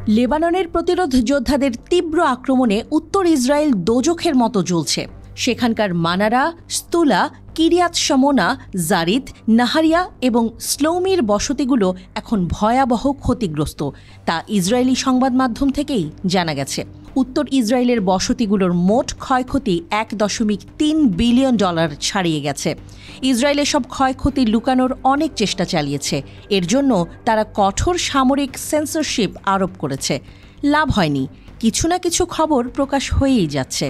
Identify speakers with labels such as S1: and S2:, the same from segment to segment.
S1: লেবাননের প্রতিরোধ যোদ্ধাদের তীব্র আক্রমণে উত্তর ইসরায়েল দোজখের মতো জ্বলছে। সেখানকার মানারা, স্তুলা, কিরিয়াত শমোনা, জারিদ, নাহারিয়া এবং স্লোমির বসতিগুলো এখন ভয়াবহ ক্ষতিগ্রস্ত, তা ইসরায়েলি সংবাদ মাধ্যম থেকেই জানা গেছে। উত্তর ইসরায়েলের বসতিগুলোর মোট ক্ষয়ক্ষতি $1.3 বিলিয়ন ছাড়িয়ে গেছে। ইসরায়েল এসব ক্ষয়ক্ষতি লুকানোর অনেক চেষ্টা চালিয়েছে। এর জন্য তারা কঠোর সামরিক সেন্সরশিপ আরোপ করেছে। লাভ হয়নি, কিছু না কিছু খবর প্রকাশ হয়েই যাচ্ছে।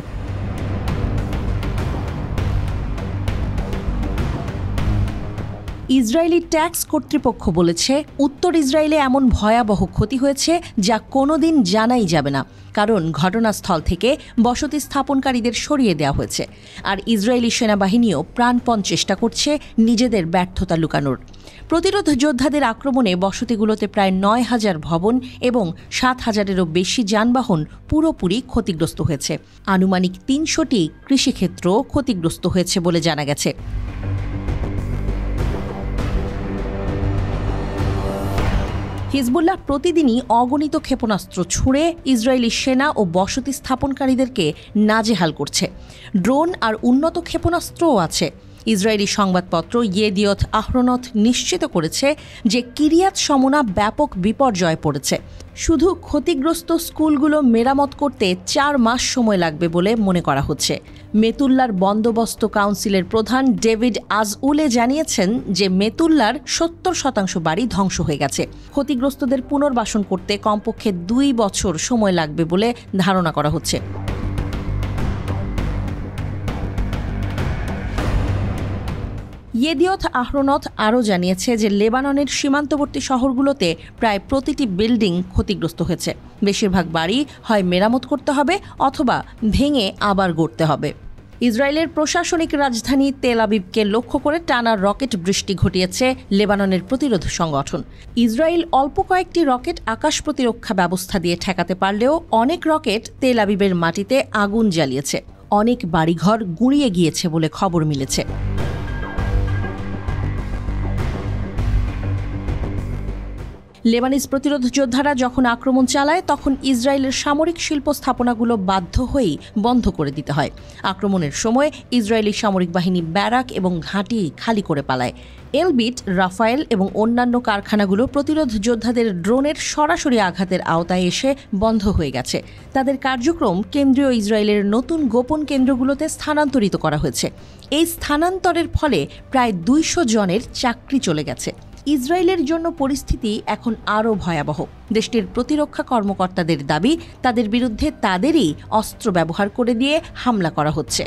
S1: ইসরায়েলি ট্যাক্স কর্তৃপক্ষ বলেছে, উত্তর ইসরায়েলে এমন ভয়াবহ ক্ষতি হয়েছে যা কোনোদিন জানাই যাবে না, কারণ ঘটনাস্থল থেকে বসতি স্থাপনকারীদের সরিয়ে দেওয়া হয়েছে। আর ইসরায়েলি সেনাবাহিনীও প্রাণপণ চেষ্টা করছে নিজেদের ব্যর্থতা লুকানোর। প্রতিরোধ যোদ্ধাদের আক্রমণে বসতিগুলোতে প্রায় 9,000 ভবন এবং 7,000-এরও বেশি যানবাহন পুরোপুরি ক্ষতিগ্রস্ত হয়েছে। আনুমানিক 300টি কৃষিক্ষেত্র ক্ষতিগ্রস্ত হয়েছে বলে জানা গেছে। হিজবুল্লাহ প্রতিদিনই অগণিত ক্ষেপণাস্ত্র ছুঁড়ে ইসরায়েলি সেনা ও বসতি স্থাপনকারীদেরকে নাজেহাল করছে। ড্রোন আর উন্নত ক্ষেপণাস্ত্রও আছে। ইসরায়েলি সংবাদপত্র ইয়েদিয়ত আহরোনথ নিশ্চিত করেছে যে কিরিয়াত শমোনা ব্যাপক বিপর্যয়ে পড়েছে। শুধু ক্ষতিগ্রস্ত স্কুলগুলো মেরামত করতে 4 মাস সময় লাগবে বলে মনে করা হচ্ছে। মেতুল্লার বন্দোবস্ত কাউন্সিলের প্রধান ডেভিড আজউলে জানিয়েছেন যে মেতুল্লার 70% বাড়ি ধ্বংস হয়ে গেছে। ক্ষতিগ্রস্তদের পুনর্বাসন করতে কমপক্ষে 2 বছর সময় লাগবে বলে ধারণা করা হচ্ছে। ইয়েদিয়ত আহরোনথ আরও জানিয়েছে যে লেবাননের সীমান্তবর্তী শহরগুলোতে প্রায় প্রতিটি বিল্ডিং ক্ষতিগ্রস্ত হয়েছে। বেশিরভাগ বাড়ি হয় মেরামত করতে হবে অথবা ভেঙে আবার গড়তে হবে। ইসরায়েলের প্রশাসনিক রাজধানী তেল আবিবকে লক্ষ্য করে টানা রকেট বৃষ্টি ঘটিয়েছে লেবাননের প্রতিরোধ সংগঠন। ইসরায়েল অল্প কয়েকটি রকেট আকাশ প্রতিরক্ষা ব্যবস্থা দিয়ে ঠেকাতে পারলেও অনেক রকেট তেল আবিবের মাটিতে আগুন জ্বালিয়েছে। অনেক বাড়িঘর গুঁড়িয়ে গিয়েছে বলে খবর মিলেছে। লেবানিজ প্রতিরোধ যোদ্ধারা যখন আক্রমণ চালায় তখন ইসরায়েলের সামরিক শিল্প স্থাপনাগুলো বাধ্য হয়েই বন্ধ করে দিতে হয়। আক্রমণের সময় ইসরায়েলি সামরিক বাহিনী ব্যারাক এবং ঘাঁটি খালি করে পালায়। এলবিট, রাফায়েল এবং অন্যান্য কারখানাগুলো প্রতিরোধ যোদ্ধাদের ড্রোনের সরাসরি আঘাতের আওতায় এসে বন্ধ হয়ে গেছে। তাদের কার্যক্রম কেন্দ্রীয় ইসরায়েলের নতুন গোপন কেন্দ্রগুলোতে স্থানান্তরিত করা হয়েছে। এই স্থানান্তরের ফলে প্রায় 200 জনের চাকরি চলে গেছে। ইসরায়েলের জন্য পরিস্থিতি এখন আরও ভয়াবহ। দেশটির প্রতিরক্ষা কর্মকর্তাদের দাবি, তাদের বিরুদ্ধে তাদেরই অস্ত্র ব্যবহার করে দিয়ে হামলা করা হচ্ছে।